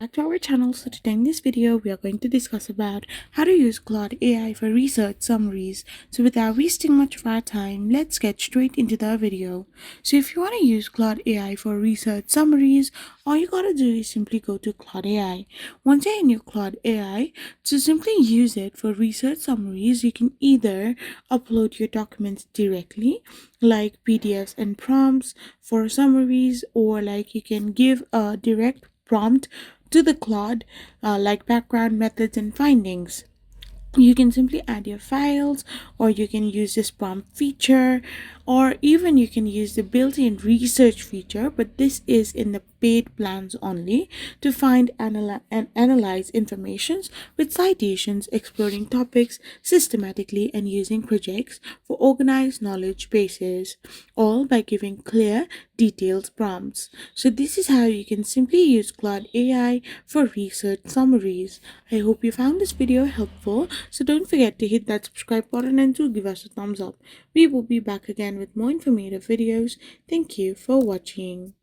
Back to our channel. So today in this video we are going to discuss about how to use Claude AI for research summaries. So without wasting much of our time, let's get straight into the video. So if you want to use Claude AI for research summaries, all you gotta do is simply go to Claude AI. Once you're in your Claude AI, to simply use it for research summaries, you can either upload your documents directly like PDFs and prompts for summaries, or like you can give a direct prompt to the Claude, like background methods and findings. You can simply add your files, or you can use this prompt feature, or even you can use the built-in research feature, but this is in the paid plans only, to find and analyze informations with citations, exploring topics systematically, and using projects for organized knowledge bases, all by giving clear detailed prompts. So this is how you can simply use Claude AI for research summaries. I hope you found this video helpful, so don't forget to hit that subscribe button and to give us a thumbs up. We will be back again with more informative videos. Thank you for watching.